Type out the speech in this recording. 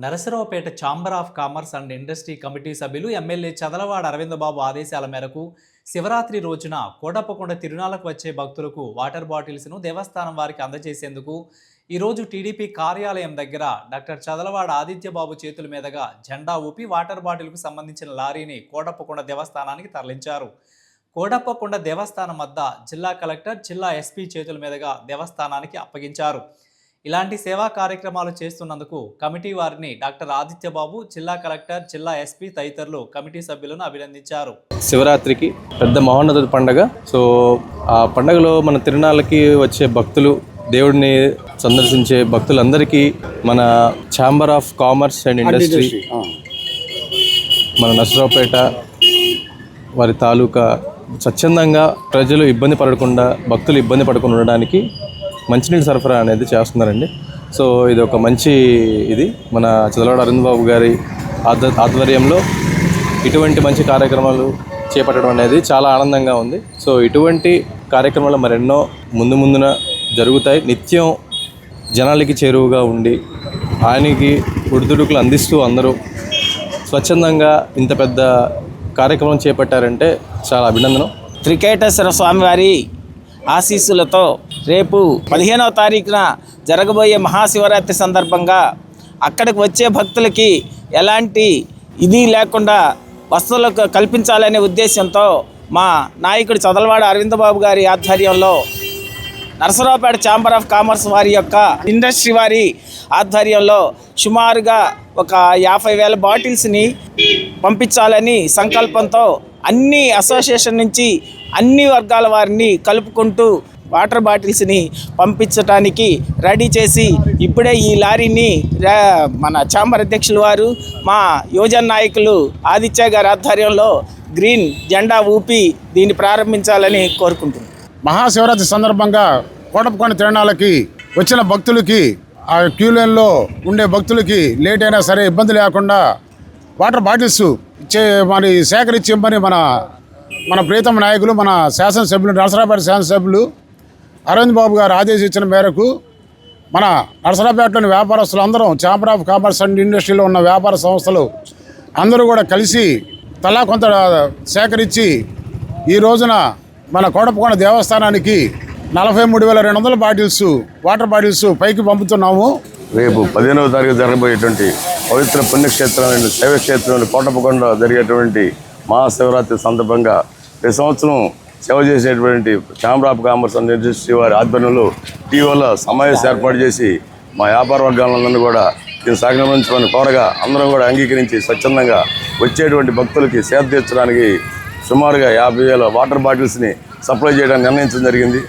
Narasaraopet chamber of commerce and industry committee సభ్యులు MLA Chadalavada Aravindababu ఆదేశాల మేరకు శివరాత్రి రోజున కోటప్పకొండ తిరునాళ్లకు వచ్చే భక్తులకు వాటర్ బాటిల్స్ను దేవస్థానం వారికి అందజేసేందుకు ఈరోజు టీడీపీ కార్యాలయం దగ్గర డాక్టర్ చదలవాడ ఆదిత్యబాబు చేతుల మీదుగా జెండా ఊపి వాటర్ బాటిల్కు సంబంధించిన లారీని కోటప్పకొండ దేవస్థానానికి తరలించారు. కోటప్పకొండ దేవస్థానం వద్ద జిల్లా కలెక్టర్, జిల్లా ఎస్పీ చేతుల మీదుగా దేవస్థానానికి అప్పగించారు. ఇలాంటి సేవా కార్యక్రమాలు చేస్తున్నందుకు కమిటీ వారిని డాక్టర్ ఆదిత్యబాబు, జిల్లా కలెక్టర్, జిల్లా ఎస్పీ తదితరులు కమిటీ సభ్యులను అభినందించారు. శివరాత్రికి పెద్ద మహోన్నత పండగ. సో ఆ పండగలో మన తిరునాళ్ళకి వచ్చే భక్తులు, దేవుడిని సందర్శించే భక్తులందరికీ మన chamber of commerce and industry, మన నరసరావుపేట వారి తాలూకా స్వచ్ఛందంగా ప్రజలు ఇబ్బంది పడకుండా, భక్తులు ఇబ్బంది పడకుండా ఉండడానికి మంచినీటి సరఫరా అనేది చేస్తున్నారండి. సో ఇది ఒక మంచి మన చదలవాడ అరవిందబాబు గారి ఆధ్వర్యంలో ఇటువంటి మంచి కార్యక్రమాలు చేపట్టడం అనేది చాలా ఆనందంగా ఉంది. సో ఇటువంటి కార్యక్రమాలు మరెన్నో ముందున జరుగుతాయి. నిత్యం జనాలకి చేరువుగా ఉండి ఆయనకి ఉడుదుడుకులు అందిస్తూ అందరూ స్వచ్ఛందంగా ఇంత పెద్ద కార్యక్రమం చేపట్టారంటే చాలా అభినందనం. త్రికేటేశ్వర స్వామివారి ఆశీస్సులతో రేపు 15వ తారీఖున జరగబోయే మహాశివరాత్రి సందర్భంగా అక్కడికి వచ్చే భక్తులకి ఎలాంటి ఇది లేకుండా వసతులు కల్పించాలనే ఉద్దేశంతో మా నాయకుడు చదలవాడ అరవిందబాబు గారి ఆధ్వర్యంలో నరసరావుపేట ఛాంబర్ ఆఫ్ కామర్స్ వారి యొక్క ఇండస్ట్రీ వారి ఆధ్వర్యంలో సుమారుగా ఒక 50,000 బాటిల్స్ని పంపించాలని సంకల్పంతో అన్ని అసోసియేషన్ నుంచి అన్ని వర్గాల వారిని కలుపుకుంటూ వాటర్ బాటిల్స్ని పంపించడానికి రెడీ చేసి ఇప్పుడే ఈ లారీని మన ఛాంబర్ అధ్యక్షులు వారు, మా యువజన నాయకులు ఆదిత్య గారి ఆధ్వర్యంలో గ్రీన్ జెండా ఊపి దీన్ని ప్రారంభించాలని కోరుకుంటున్నాం. మహాశివరాత్రి సందర్భంగా కోటప్పకొండ తిరునాళ్ళకి వచ్చిన భక్తులకి, ఆ క్యూ లైన్లో ఉండే భక్తులకి లేట్ అయినా సరే ఇబ్బంది లేకుండా వాటర్ బాటిల్స్ సేకరించి మన ప్రీతమ నాయకులు, మన శాసనసభ్యులు, నరసరావుపేట శాసనసభ్యులు అరవింద్ బాబు గారు ఆదేశించిన మేరకు మన నరసరావుపేటలోని వ్యాపారస్తులు అందరం, ఛాంబర్ ఆఫ్ కామర్స్ అండ్ ఇండస్ట్రీలో ఉన్న వ్యాపార సంస్థలు అందరూ కూడా కలిసి తలా కొంత సేకరించి ఈ రోజున మన కోటప్పకొండ దేవస్థానానికి 43,200 బాటిల్స్, వాటర్ బాటిల్స్ పైకి పంపుతున్నాము. రేపు 15వ తారీఖు జరగబోయేటువంటి పవిత్ర పుణ్యక్షేత్రమైన శైవక్షేత్రంలో కోటప్పకొండ జరిగేటువంటి మహాశివరాత్రి సందర్భంగా ప్రతి సంవత్సరం సేవ చేసేటువంటి chamber of commerce and industry వారి ఆధ్వర్యంలో టీవీల సమావేశం ఏర్పాటు చేసి మా వ్యాపార వర్గాలందరినీ కూడా దీన్ని సహకరించమని కోరగా అందరం కూడా అంగీకరించి స్వచ్ఛందంగా వచ్చేటువంటి భక్తులకి సేద తీర్చడానికి సుమారుగా 50,000 వాటర్ బాటిల్స్ని సప్లై చేయడానికి నిర్ణయించడం జరిగింది.